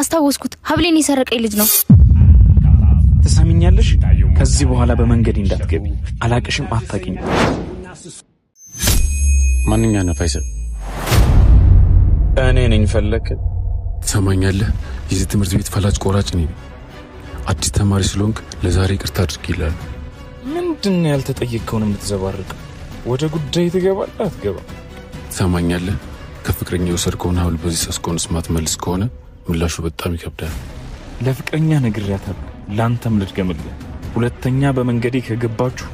አስታወስኩት። ሀብሌን የሰረቀኝ ልጅ ነው። ተሰሚኛለሽ? ከዚህ በኋላ በመንገድ እንዳትገቢ። አላቅሽም፣ አታቂኝ። ማንኛ ነው ፋይሰል? እኔ ነኝ። ፈለክ? ትሰማኛለህ? የዚህ ትምህርት ቤት ፈላጭ ቆራጭ ነኝ። አዲስ ተማሪ ስለሆንክ ለዛሬ ይቅርታ አድርጊልሃል። ምንድነው ያልተጠየቅከውን የምትዘባርቅ? ወደ ጉዳይ ትገባለህ አትገባ? ትሰማኛለህ? ከፍቅረኛ የወሰድከውን ሀብል በዚህ ሰስኮንስ ማትመልስ ከሆነ ምላሹ በጣም ይከብዳል። ለፍቅረኛ ነግሬያታለሁ። ላንተም ልድገምልህ። ሁለተኛ በመንገዴ ከገባችሁ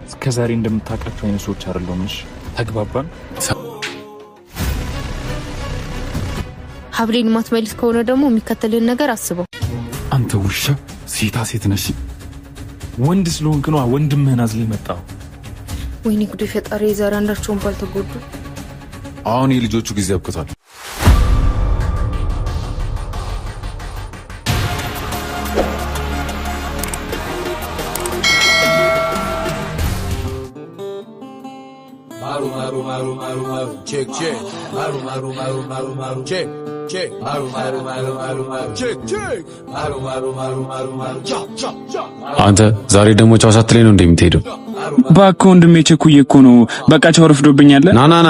እስከዛሬ እንደምታውቃቸው አይነት ሰዎች አይደሉም። እሺ ተግባባን? ሀብሌን ማትመልስ ከሆነ ደግሞ የሚከተልን ነገር አስበው። አንተ ውሻ! ሴት ነሽ። ወንድ ስለሆንክ ነው ወንድምህን አዝለህ መጣው። ወይኔ ጉዴ ፈጣሪ፣ የዛሬ አንዳቸውን ባልተጎዱ። አሁን የልጆቹ ጊዜ አብቅቷል። Maru, check. Maru, check. Maru, check. Maru, chop. አንተ ዛሬ ደግሞ ቻው ሳትለኝ ነው እንደምትሄደው? ባክ ወንድሜ ቸኩዬ እኮ ነው። በቃ ቻው ረፍዶብኛል።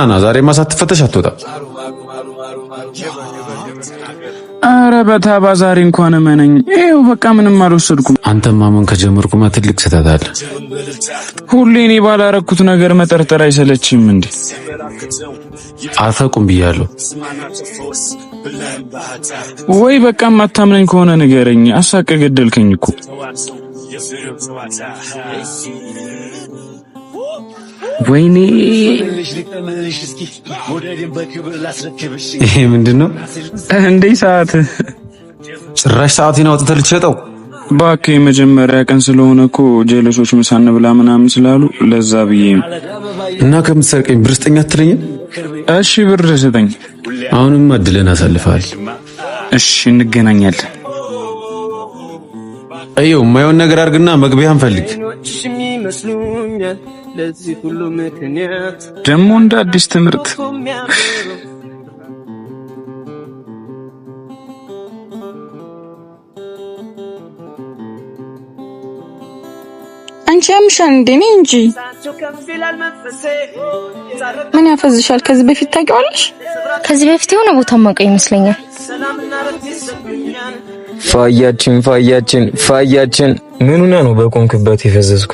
ና ዛሬማ ሳትፈተሽ አትወጣም። አረ በታባ ዛሬ እንኳን እመነኝ። ይኸው በቃ ምንም አልወሰድኩም። አንተ ማመን ከጀመርኩማ ትልቅ ስህተት አለ። ሁሌ እኔ ባላረኩት ነገር መጠርጠር አይሰለችም እንዴ? አታውቁም ብያለሁ። ወይ በቃ ማታምነኝ ከሆነ ንገረኝ። አሳቀ ገደልከኝ እኮ። ወይኔ ይሄ ምንድነው እንዴ? ሰዓት ጭራሽ ሰዓቴን አውጥተህ ልትሸጠው? እባክህ የመጀመሪያ ቀን ስለሆነ እኮ ጀለሶች ምሳን ብላ ምናምን ስላሉ ለዛ ብዬ ነው። እና ከምትሰርቀኝ ብር ስጠኝ አትለኝም? እሺ ብር ስጠኝ። አሁንም እድልን አሳልፈሃል። እሺ እንገናኛለን። አየው የማይሆን ነገር አድርግና መግቢያን ፈልግ። ለዚህ ሁሉ ምክንያት ደግሞ እንደ አዲስ ትምህርት። አንቺ ያምሻል እንዴ? ነኝ እንጂ ምን ያፈዝሻል? ከዚህ በፊት ታውቂዋለሽ? ከዚህ በፊት የሆነ ቦታ ማውቀው ይመስለኛል። ፋያችን ምኑና ነው በቆንክበት የፈዘዝኩ?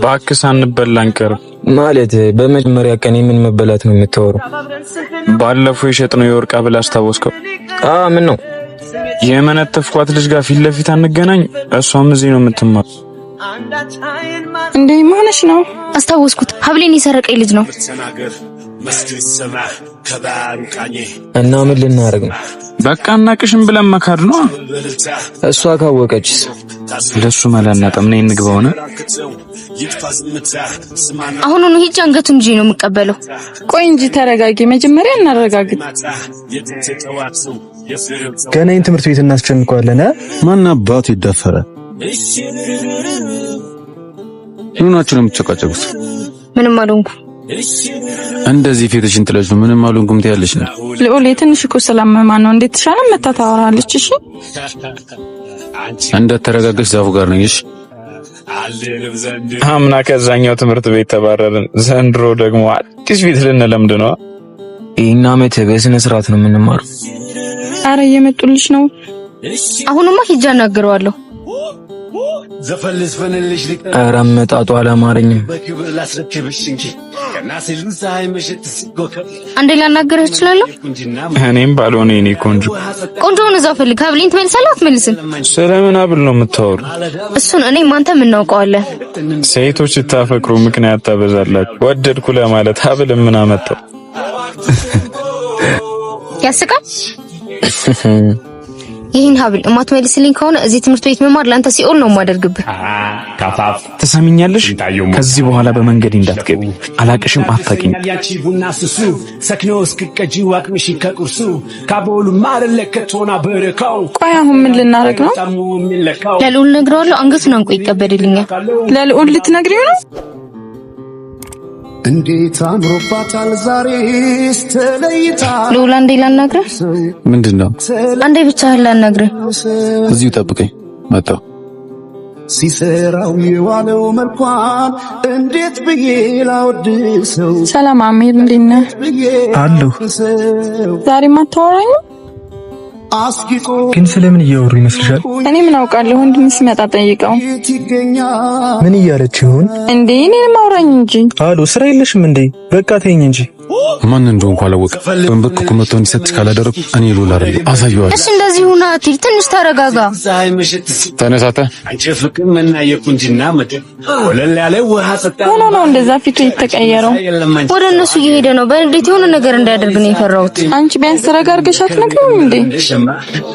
ባክስ አንበላ አንቀር ማለት በመጀመሪያ ቀን ምን መበላት ነው የምታወራው? ባለፈው የሸጥነው የወርቅ ብል አስታወስከው? ምን ነው የመነተፍኳት ልጅ ጋር ፊት ለፊት አንገናኝ? እሷም እዚህ ነው የምትማር። እንዴ ማነሽ ነው? አስታወስኩት። ሀብሌን የሰረቀኝ ልጅ ነው። እና ምን ልናረግ ነው? በቃ እናቅሽም ብለን መካድ ነው። እሷ ካወቀችስ? ለሱ መላና ጠምኔ እንግባውና አሁኑኑ ሂጅ። አንገቱን እንጂ ነው የምቀበለው። ቆይ እንጂ ተረጋጊ። መጀመሪያ እናረጋግጥ። ገናይን ትምህርት ቤት እናስጨንቀዋለን። ማን አባቱ ይደፈረ? ምናችሁ ነው የምትጨቃጨቁት? ምንም አልሆንኩም። እንደዚህ ፊትሽን ጥለሽ ነው ምንም አልሆንኩም ትያለሽ ነው? ልዑል ትንሽ እኮ ስለማማ ነው። እንዴት ተሻለ መታ ታወራለች። እሺ እንደተረጋጋሽ ዛፉ ጋር ነኝ። እሺ አምና ከዛኛው ትምህርት ቤት ተባረርን። ዘንድሮ ደግሞ አዲስ ፊት ልንለምድ ነው። ይሄን ዓመት በስነ ስርዓት ነው የምንማረው። አረ እየመጡልሽ ነው። አሁንማ ሂጅ አናግረዋለሁ። ዘፈልስ ፈነልሽ ኧረ አመጣጡ አላማረኝም። በክብር ላስረክብሽ እንጂ ከናሴ ልንሳይ መሸት ሲጎከብ አንዴ ላናገርህ እችላለሁ? እኔም ባልሆነ እኔ ቆንጆውን እዛው ፈልግ። ሀብሌን ትመልሳለህ አትመልስም? ስለምን ሀብል ነው የምታወሩ? እሱን እኔ ማንተም እናውቀዋለን። ሴቶች ስታፈቅሩ ምክንያት ታበዛላችሁ። ወደድኩ ለማለት ሀብል ምን አመጣው? ያስቃል። ይህን ሀብል እማትመልስልኝ ከሆነ እዚህ ትምህርት ቤት መማር ላንተ ሲኦል ነው የማደርግብህ። ተሰሚኛለሽ? ከዚህ በኋላ በመንገድ እንዳትገቢ። አላቅሽም፣ አታቂኝ። ያቺ ቡና ስሱ ሰክኖ እስክቀጂ ዋቅምሽ ከቁርሱ ካቦሉ ማረለከቶና በረካው። ቆይ አሁን ምን ልናረግ ነው? ለልዑል ነግረዋለሁ። አንገቱን አንቆ ይቀበልልኛል። ለልዑል ልትነግሪው ነው? እንዴት አምሮባታል ዛሬስ ተለይታ ሉላ እንዴ ላናግርህ ምንድነው አንዴ ብቻ ላናግርህ እዚሁ ጠብቀኝ መጣሁ ሲሰራው የዋለው መልኳን እንዴት ብዬ ላወድሰው ሰላም አሚር እንዴት ነህ አለሁ ዛሬ ማታወራኝ ግን ስለምን እያወሩ ይመስልሻል እኔ ምን አውቃለሁ ወንድም ሲመጣ ጠይቀው ምን እያለች ይሆን እንዴ እኔን ማውራኝ እንጂ አሎ ስራ የለሽም እንዴ በቃ ተይኝ እንጂ ማን እንደሆነ አላወቀ በእንበርኩ መጥቶ እንዲሰጥ ካላደረኩ እኔ ሉላ አይደል አሳየዋለሁ እሺ እንደዚህ ሆነ አትይ ትንሽ ተረጋጋ ተነሳተ አንቺ ፍቅር ምን ያየኩንጂና መደ ወለል ያለ ውሃ ሰጣ ነው እንደዛ ፊቱ የተቀየረው ወደ እነሱ እየሄደ ነው በእንዴት የሆነ ነገር እንዳያደርግ ነው የፈራሁት አንቺ ቢያንስ ተረጋግተሽ አትነግሪውም እንዴ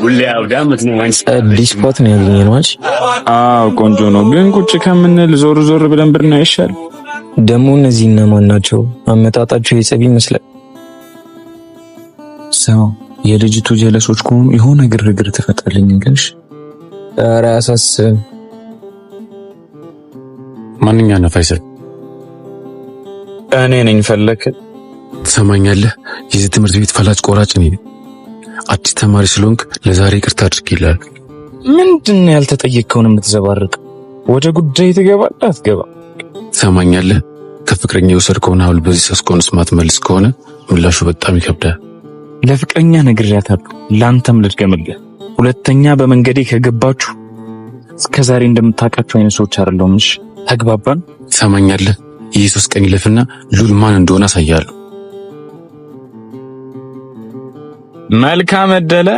ሁሌ አውዳመት ነው አንቺ ዲስፖት ነው ያገኘነው አንቺ አዎ ቆንጆ ነው ግን ቁጭ ከምንል ዞር ዞር ብለን ብርና ይሻል ደሞ እነዚህ እነማን ናቸው አመጣጣቸው የጸብ ይመስላል ሰው የልጅቱ ጀለሶች ከሆኑ የሆነ ግርግር ተፈጠረልኝልሽ ኧረ አሳስብ ማንኛ ነው ፋይሰል እኔ ነኝ ፈለክ ትሰማኛለህ የዚህ ትምህርት ቤት ፈላጭ ቆራጭ ነኝ አዲስ ተማሪ ስለሆንክ ለዛሬ ይቅርታ አድርጊልሃል ምንድነው ያልተጠየቀውን የምትዘባርቅ ወደ ጉዳይ ትገባለህ አትገባ ትሰማኛለህ ከፍቅረኛ የወሰድከውን ሐውል በዚህ ሰስኮንስ ማትመልስ ከሆነ ምላሹ በጣም ይከብዳል ለፍቅረኛ ነግሬያታለሁ ላንተም ልድገምልህ ሁለተኛ በመንገዴ ከገባችሁ እስከዛሬ እንደምታውቃቸው አይነት ሰዎች አይደለሁም እሺ ተግባባን ትሰማኛለህ ኢየሱስ ቀን ይለፍና ሉል ማን እንደሆነ አሳያለሁ መልካም እደለ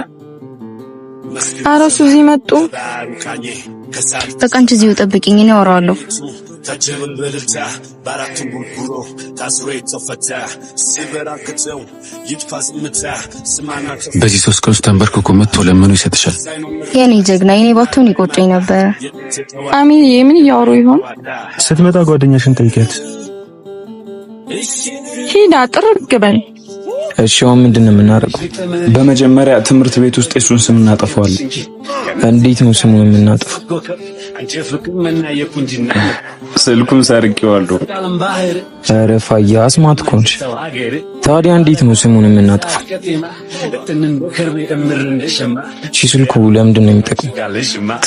አራሱ እዚህ መጡ በቃ አንቺ እዚሁ ጠብቂኝ እኔ አወራዋለሁ ታጀበል በልታ ባራቱ ጉጉሮ ታስሮ ተፈታ ሲበራከተው ይጥፋስ ምታ ስማና በዚህ ሶስት ቀን ተንበርክኮ መጥቶ ለምኑ ይሰጥሻል የኔ ጀግና የኔ ባቱን ይቆጨኝ ነበር አሚር የምን ያወሩ ይሆን ስትመጣ ጓደኛሽን ጠይቂያት ሂዳ ጥርግ በል እሺ አሁን ምንድነው የምናደርገው በመጀመሪያ ትምህርት ቤት ውስጥ እሱን ስም እናጠፋዋለን እንዴት ነው ስሙን የምናጠፋው አንቺ ፍቅር ምን ያየኩንጂና ስልኩን ሰርቄዋለሁ ኧረ ፋያ አስማት ኮንሽ ታዲያ እንዴት ነው ስሙን የምናጠፋው እሺ ስልኩ ለምንድን ነው የሚጠቅመው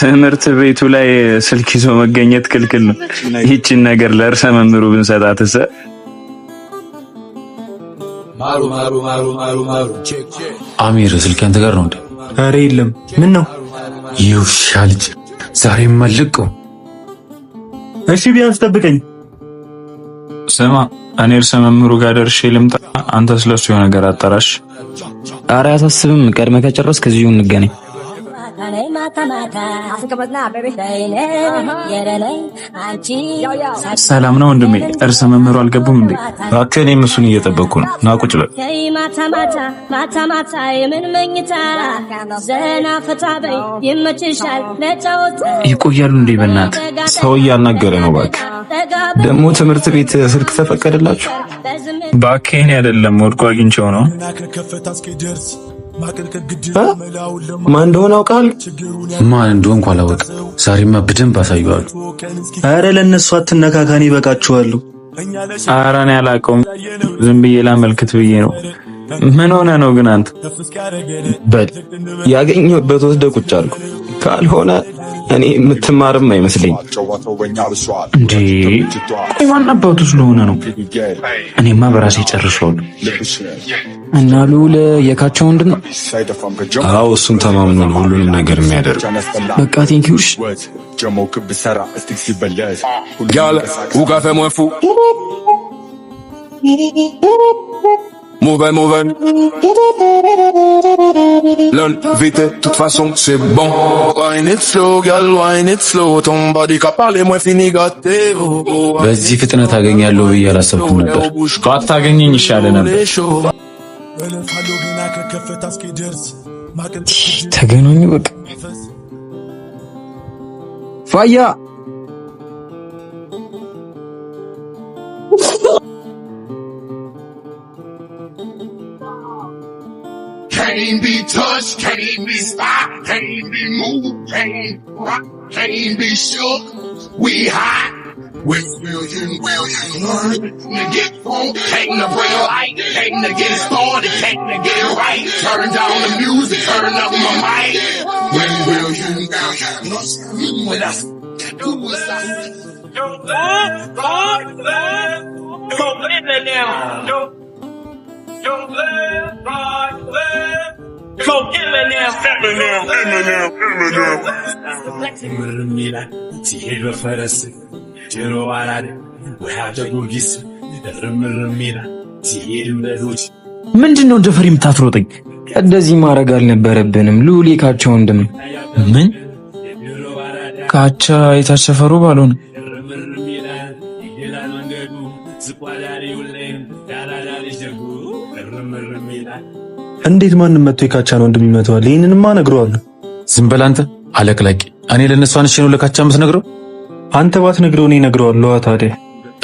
ትምህርት ቤቱ ላይ ስልክ ይዞ መገኘት ክልክል ነው ይህችን ነገር ለእርሰ መምህሩ ብንሰጣትስ ማሩ ማሩ ማሩ ማሩ ማሩ ቼክ ቼክ አሚር ስልክ አንተ ጋር ነው እንዴ ኧረ የለም ምን ነው ይውሻል ዛሬ መልቀው እሺ ቢያንስ ጠብቀኝ ስማ እኔ እርሰ መምህሩ ጋር ደርሼ ልምጣ አንተ ስለሱ የሆነ ነገር አጣራሽ ኧረ አያሳስብም ቀድመህ ከጨረስክ እዚሁ እንገናኝ ሰላም ነው ወንድሜ እርሰ መምህሩ አልገቡም እንዴ እባክህ እኔም እሱን እየጠበቅኩ ነው ና ቁጭ በል ይቆያሉ እንዴ በእናትህ ሰው እያናገረ ነው እባክህ ደግሞ ትምህርት ቤት ስልክ ተፈቀደላችሁ እባክህ እኔ አይደለም ወድቆ አግኝቼው ነው ማን እንደሆነ አውቃል ማን እንደሆነ እንኳን አላወቀ ዛሬማ በደንብ አሳየዋለሁ ኧረ ለነሱ አትነካካኒ በቃችኋለሁ ኧረ እኔ አላውቀውም ዝም ብዬ ላመልክት ብዬ ነው ምን ሆነ ነው ግን አንተ በል ያገኘሁበት ወስደ ቁጭ አልኩ ካልሆነ እኔ የምትማርም አይመስለኝ እንዴ ማን አባቱ ስለሆነ ነው እኔማ በራሴ ጨርሻለሁ እና ሉል የካቸው ምንድነው አዎ እሱን ተማምኖ ነው ሁሉንም ነገር የሚያደርግ በቃ ቴንኪውሽ Gal, ou qu'a fait moins fou Mouven L'un vite, toute façon c'est bon Wine it slow, gal, wine it slow Ton body qu'a parlé moins fini gâté በዚህ ፍጥነት አገኛለሁ ብዬ አላሰብኩም ነበር ባታገኘኝ ይሻለ ነበር ተገናኙ በቃ ፋያ Can't be touched, can't be stopped, can't be moved, can't rock, can't be shook. We hot, When will you learn to get home? Came to bring light, came to get it started, came to get it right. Turn down the music, turn up my mic. When will you learn when I do what I say? Don't let ምንድነው ጀፈሪ የምታፍሮጠኝ? እንደዚህ ማድረግ አልነበረብንም። ሉሊ ካቻ ወንድም ምን ካቻ የታሰፈሩ ባልሆነ እንዴት ማንም መጥቶ የካቻን ወንድም ይመታዋል? ይሄንንማ እነግረዋለሁ። ዝም በል አንተ አለቅላቂ። እኔ ለነሱ አንሽ ነው ለካቻ የምትነግረው? አንተ ባትነግረው እኔ እነግረዋለሁ። ታዲያ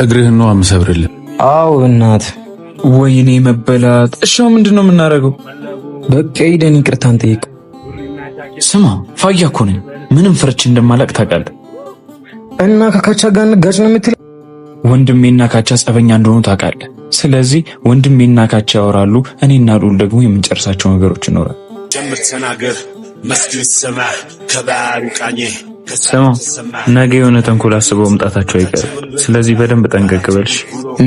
እግርህን ነው የምሰብርልህ። አዎ እናት ወይኔ መበላት። እሺ ምንድነው የምናደርገው? በቃ ሄደን ይቅርታን ጠይቅ። ስማ ፋያ እኮ ነኝ። ምንም ፍርች እንደማላቅ ታውቃለህ። እና ከካቻ ጋር እንጋጭ ነው የምትለው? ወንድሜና ካቻ ጸበኛ እንደሆኑ ታውቃለህ። ስለዚህ ወንድሜና ካቻ ያወራሉ፣ እኔና ሉል ደግሞ የምንጨርሳቸው ነገሮች ይኖራል። ጀምር ተናገር መስጊድ ሰማ ከባሩ ቃኘ ስማ ነገ የሆነ ተንኮል አስበው መምጣታቸው አይቀርም። ስለዚህ በደንብ ጠንቀቅ በልሽ።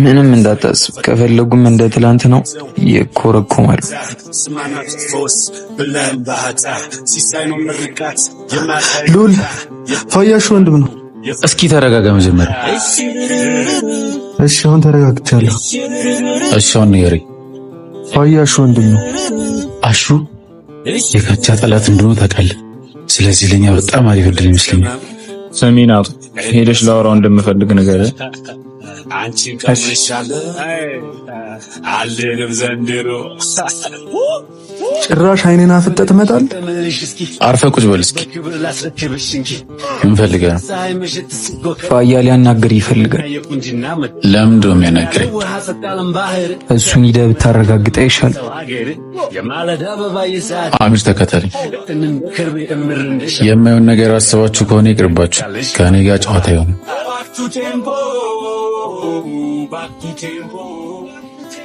ምንም እንዳታስብ። ከፈለጉም እንደ ትላንት ነው ይኮረኮማሉ። ሉል ፋያሽ ወንድም ነው። እስኪ ተረጋጋ መጀመሪያ። እሺ አሁን ተረጋግቻለሁ። እሺ አሁን ንገረኝ። ፋያሽ ወንድም ነው። አሹ የካቻ ጠላት እንደሆነ ታውቃለህ። ስለዚህ ለኛ በጣም አሪፍ እድል ይመስለኛል። ሰሚናቱ ሄደሽ ላወራው እንደምፈልግ ነገር አንቺ ከመሻለ አለንም ዘንድሮ ጭራሽ አይኔና ፍጠት መጣል። አርፈህ ቁጭ በል እስኪ። ምን ፈልገህ ነው? ፋያ ሊያናግር ይፈልጋል። ለምንድን ነው የሚያናግረኝ? እሱን ሂደህ ብታረጋግጥ ይሻል። አሚር ተከተለኝ። የማይሆን ነገር አስባችሁ ከሆነ ይቅርባችሁ። ከእኔ ጋር ጨዋታ ይሆን።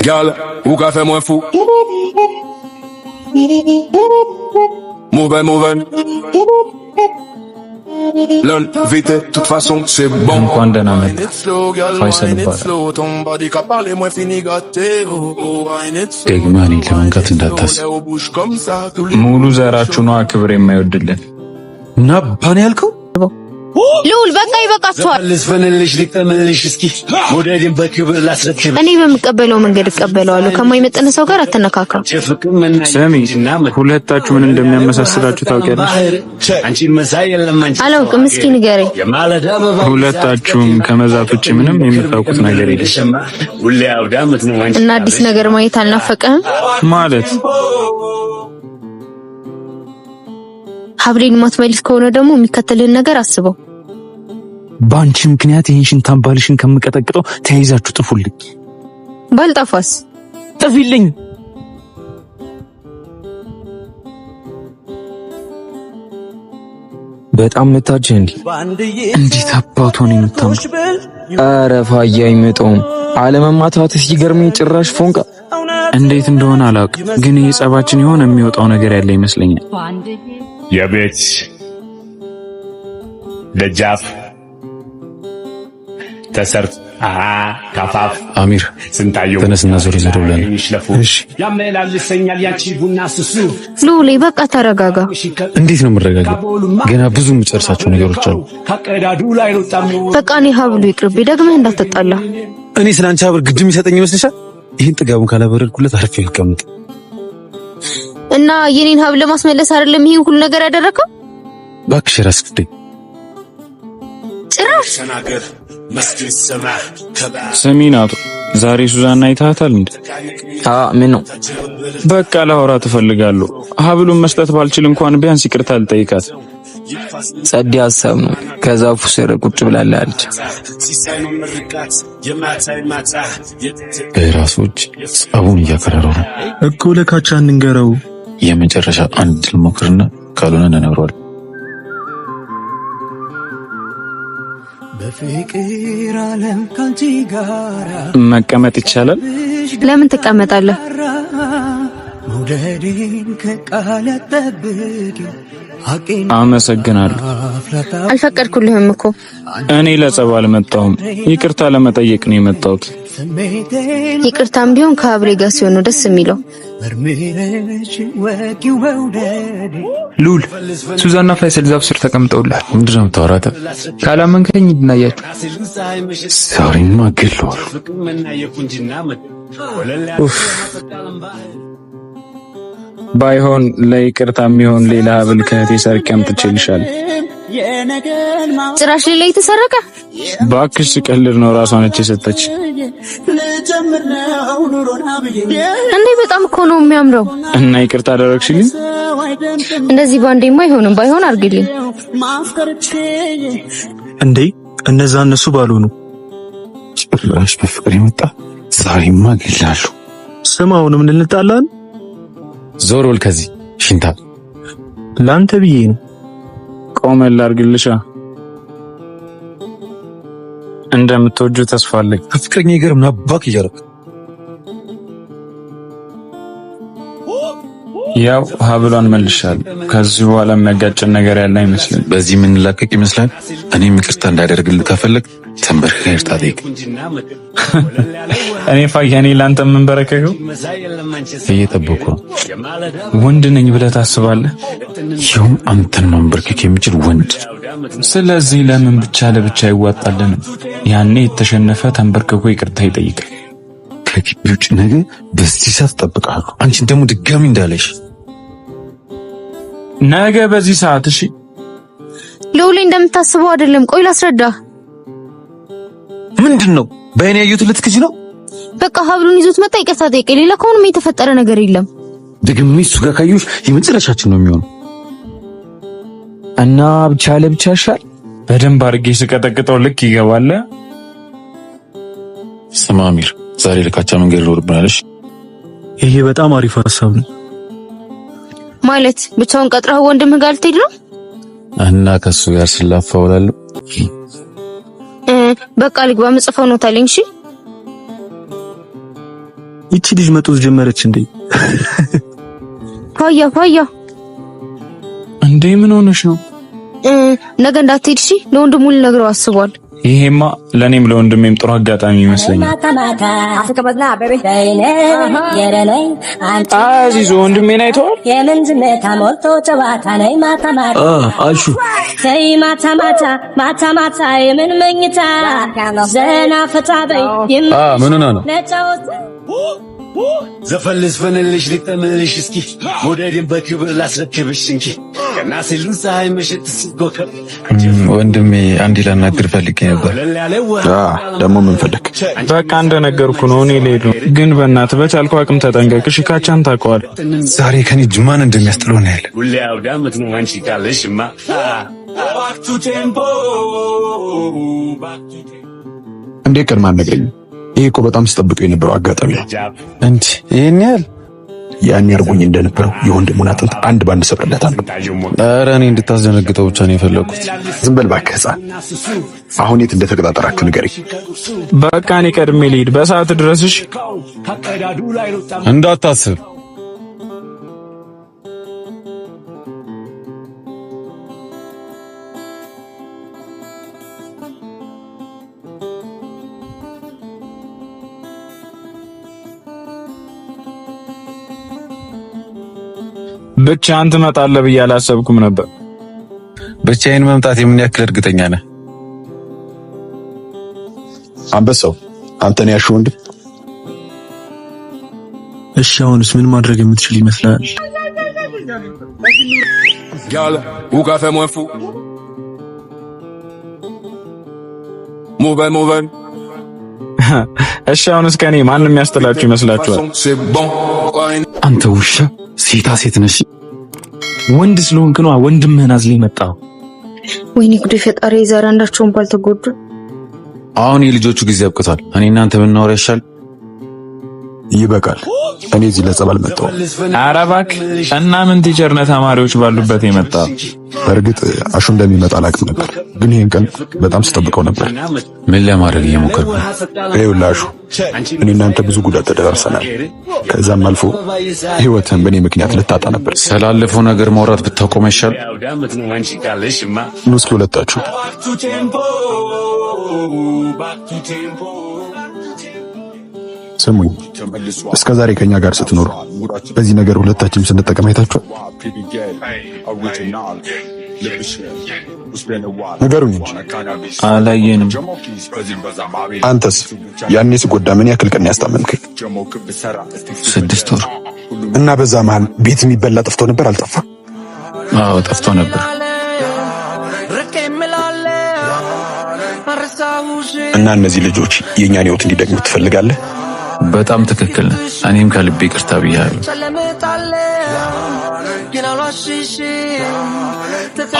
Gal, ou qu'a fait moins fou? Mauvais. L'un vite, toute façon, c'est bon. እንኳን ደህና መጣ ፋይሰል ይባላል። ደግመህ እኔን ለመንካት እንዳታስብ። ሙሉ ዘራችሁ ነው ክብር የማይወድልን እና ባኔ ያልከው ሉል በቃ ይበቃችኋል። ልስፈንልሽ ልቅጠምልሽ እስኪ ሞዴልን በክብር ላስረክብ። እኔ በምቀበለው መንገድ እቀበለዋለሁ። ከማይመጥን ሰው ጋር አትነካካ። ሰሚ ሁለታችሁ ምን እንደሚያመሳስላችሁ ታውቂያለሽ? አንቺን መሳይ የለም። አንቺ አላውቅም። እስኪ ንገረኝ። ሁለታችሁም ከመዛት ውጪ ምንም የምታውቁት ነገር የለም። ሁሌ አውዳመት ነው። አንቺ እና አዲስ ነገር ማየት አልናፈቀህም ማለት? ሀብሌን ማትመልስ ከሆነ ደግሞ የሚከተልህን ነገር አስበው። በአንቺ ምክንያት ይሄን ሽንታም ባልሽን ከምቀጠቅጠው ተያይዛችሁ ጥፉልኝ። ባልጠፋስ ጥፊልኝ። በጣም መታች እንዴ? እንዴት አባቱ ነው የምታምር? ኧረ ፋያ አይመጣውም። አለመማታት ሲገርመኝ ጭራሽ ፎንቃ። እንዴት እንደሆነ አላውቅም፣ ግን ይሄ ጸባችን የሆነ የሚወጣው ነገር ያለ ይመስለኛል። የቤት ደጃፍ ተሰርቶ ካፋፍ አሚር ስንታየው ተነስና ዞር ብለን። እሺ ያመላልሰኛል ያንቺ ቡና ስሱ። ሉሌ በቃ ተረጋጋ። እንዴት ነው የምረጋጋው? ገና ብዙ የምጨርሳቸው ነገሮች አሉ። ከቀዳዱ ላይ ነው ጣሙ። በቃ እኔ ሀብሉ ይቅርብ፣ ደግመህ እንዳትጣላ። እኔ ስላንቺ ሀብር ግድም ይሰጠኝ ይመስልሻል? ይህን ጥጋቡን ካላበረድኩለት አርፌ ልቀመጥ እና የኔን ሀብል ለማስመለስ አይደለም ይሄን ሁሉ ነገር ያደረከው? እባክሽ ራስ ግደኝ። ጭራሽ ተናገር መስጊድ ሰማ ሰሚናቱ ዛሬ ሱዛና አይታታል እንዴ? ምን ነው? በቃ ላወራ ትፈልጋለሁ። ሀብሉን መስጠት ባልችል እንኳን ቢያንስ ይቅርታ ልጠይቃት። ጸዲ ሀሳብ ነው። ከዛፉ ስር ቁጭ ብላለች። ራሶች ጸቡን እያከረረው ነው እኮ። ለካቻ እንንገረው። የመጨረሻ አንድ ልሞክርና ካልሆነ እንነግረዋለን። በፍቅር ዓለም ካንቺ ጋራ መቀመጥ ይቻላል? ለምን ትቀመጣለህ? መውደዴን ከቃል ያጠብቅ አመሰግናለሁ። አልፈቀድኩልህም እኮ። እኔ ለጸብ አልመጣሁም፣ ይቅርታ ለመጠየቅ ነው የመጣሁት። ይቅርታም ቢሆን ከአብሬ ጋር ሲሆን ነው ደስ የሚለው። ሉል ሱዛና ፋይሰል ዛፍ ስር ተቀምጠውልሃል። ምንድነው የምታወራው? ካላመንከኝ እንድናያችሁ። ዛሬማ ገለዋል። ባይሆን ለይቅርታ የሚሆን ሌላ ሀብል ከእህቴ ሰርቄ አምጥቼልሻለሁ። ጭራሽ ሌላ የተሰረቀ? እባክሽ ቀልድ ነው፣ ራሷ ነች የሰጠች። እንዴ በጣም እኮ ነው የሚያምረው። እና ይቅርታ አደረግሽልኝ? እንደዚህ ባንዴማ አይሆንም። ባይሆን አርግልኝ። እንዴ እነዛ እነሱ ባልሆኑ ጭራሽ በፍቅር የመጣ ዛሬማ ገላለሁ። ስማ አሁንም እንጣላለን። ዞር በል ከዚህ ሽንታ። ላንተ ብዬ ነው። ቆመል አርግልሻ። እንደምትወጁ ተስፋ አለኝ። ፍቅረኛ ይገር ምን አባክ እያደረክ? ያው ሀብሏን መልሻለሁ። ከዚህ በኋላ የሚያጋጭን ነገር ያለ አይመስልም። በዚህ የምንላቀቅ ይመስላል። እኔም ይቅርታ እንዳደርግልህ ከፈለግ ተንበርክከህ ይቅርታ ጠይቅ። እኔ ፋያኔ ላንተ የምንበረከከው እየጠበኩ ነው። ወንድ ነኝ ብለህ ታስባለህ? ይኸውም አንተን ማንበርከክ የሚችል ወንድ። ስለዚህ ለምን ብቻ ለብቻ አይዋጣልንም? ያኔ የተሸነፈ ተንበርክኮ ይቅርታ ይጠይቃል። ከግቢ ውጭ ነገ በዚህ ሰዓት እጠብቅሃለሁ። አንቺን ደግሞ ድጋሚ እንዳለሽ ነገ በዚህ ሰዓት። እሺ ልውሌ እንደምታስበው አይደለም። ቆይ ላስረዳ። ምንድነው? በእኔ ያዩት ልትክጂ ነው? በቃ ሀብሉን ይዞት መጣ፣ ይቅርታ ጠይቄ። ሌላ ከሆነም የተፈጠረ ነገር የለም። ደግሜ እሱ ጋር ካዩሽ የመጨረሻችን ነው የሚሆነው። እና ብቻ ለብቻ ይሻል። በደንብ አድርጌ ስቀጠቅጠው ልክ ይገባል። ስማ አሚር፣ ዛሬ ለካቻ መንገድ ይኖርብናልሽ። ይሄ በጣም አሪፍ ሐሳብ ነው። ማለት ብቻውን ቀጥረህ ወንድምህ ጋር ልትሄድ ነው? እና ከሱ ጋር ስላፋውላለሁ። በቃ ልግባ፣ መጽፈው ነው ታለኝ። እሺ ይቺ ልጅ መጦስ ጀመረች እንዴ? ፋያ እንዴ ምን ሆነሽ ነው? ነገ እንዳትሄድ እሺ። ለወንድሙ ልነግረው አስቧል። ይሄማ ለኔም ለወንድሜም ጥሩ አጋጣሚ ይመስለኛል። አዚዞ ወንድሜን አይተዋል? አሹ ምን ሆነ ነው? ዘፈልስ ፈንልሽ ሊጠምልሽ እስኪ ሞዴልን በክብር ላስረክብሽ እንጂ ከናሲሉ ፀሐይ ምሽት ሲጎከብ ወንድሜ አንዴ ላናግር ፈልጌ ነበር። ደግሞ ምን ፈለክ? በቃ እንደነገርኩ ነው። እኔ ልሄድ ነው፣ ግን በእናትህ በቻልከው አቅም ተጠንቀቅ። እሺ ካቻን ታውቀዋለህ። ዛሬ ከኔ ጅማን እንደሚያስጥለው ነው ያለ። ሁሌ አውዳመት ነው አንቺ ካለሽማ። እንዴ ቀድማ አልነግረኝም? ይሄ እኮ በጣም ስጠብቀው የነበረው አጋጣሚ ነው። እንዴ ይሄን ያህል ያን ያርጉኝ እንደነበረው የወንድሙን አጥንት አንድ ባንድ ሰብረለታለሁ። ኧረ እኔ እንድታስደነግጠው ብቻ ነው የፈለኩት። ዝም በል እባክህ ሕፃን። አሁን የት እንደተቀጣጠራችሁ ንገረኝ። በቃ እኔ ቀድሜ ልሂድ፣ በሰዓት ድረስሽ እንዳታስብ። ብቻህን ትመጣለህ ብዬ አላሰብኩም ነበር። ብቻዬን መምጣት የምን ያክል እርግጠኛ ነህ? አንበሳው አንተ ነው ያልሽው ወንድም? እሺ አሁንስ ምን ማድረግ የምትችል ይመስላል? Girl, who got fait moins fou? Moving. እሺ አሁንስ ከኔ ማንም ያስተላችሁ ይመስላችኋል? C'est bon. አንተ ውሻ ሴታ ሴት ነሽ። ወንድ ስለሆንክ ነው ወንድምህን አዝለህ መጣው። ወይኔ ጉዴ ፈጣሪ፣ ዛሬ አንዳቸውም ባልተጎዱ። አሁን የልጆቹ ጊዜ አብቅቷል። እኔ እናንተ ብናወራ ይሻል። ይበቃል። እኔ እዚህ ለጸባል መጣሁ። ኧረ እባክህ እና ምን ቲቸር ነህ ተማሪዎች ባሉበት የመጣ? በእርግጥ አሹ እንደሚመጣ አላውቅም ነበር፣ ግን ይሄን ቀን በጣም ስጠብቀው ነበር። ምን ለማድረግ እየሞከርኩ ነው? ይኸውልህ አሹ፣ እኔ እናንተ ብዙ ጉዳት ተደራርሰናል። ከዛም አልፎ ህይወትን በእኔ ምክንያት ልታጣ ነበር። ስላለፈው ነገር ማውራት ብታቆም ይሻል። ኑ እስኪ ሁለታችሁ ስሙኝ። እስከ ዛሬ ከኛ ጋር ስትኖሩ በዚህ ነገር ሁለታችንም ስንጠቀም አይታችኋል? ነገሩኝ እንጂ አላየንም። አንተስ ያኔ ስጎዳ ምን ያክል ቀን ያስታመምከኝ? 6 ወር። እና በዛ መሃል ቤት የሚበላ ጠፍቶ ነበር አልጠፋ? አዎ ጠፍቶ ነበር። እና እነዚህ ልጆች የኛን ህይወት እንዲደግሙ ትፈልጋለህ? በጣም ትክክል ነህ። እኔም ከልቤ ይቅርታ ብያለሁ።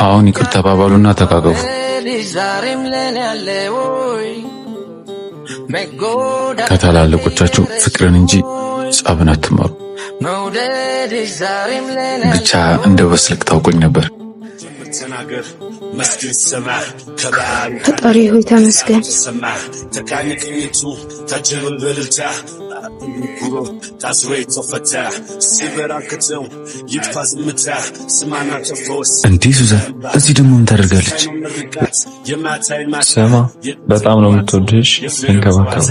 አሁን ይቅርታ ተባባሉና ተቃቀፉ። ከታላላቆቻችሁ ፍቅርን እንጂ ጸብን አትማሩ። ብቻ እንደ በስልክ ታውቁኝ ነበር። ፈጣሪ ሆይ ተመስገን። እንዲህ ሱዛን እዚህ ደግሞ ምን ታደርጋለች? ስማ በጣም ነው የምትወድሽ እንከባከባ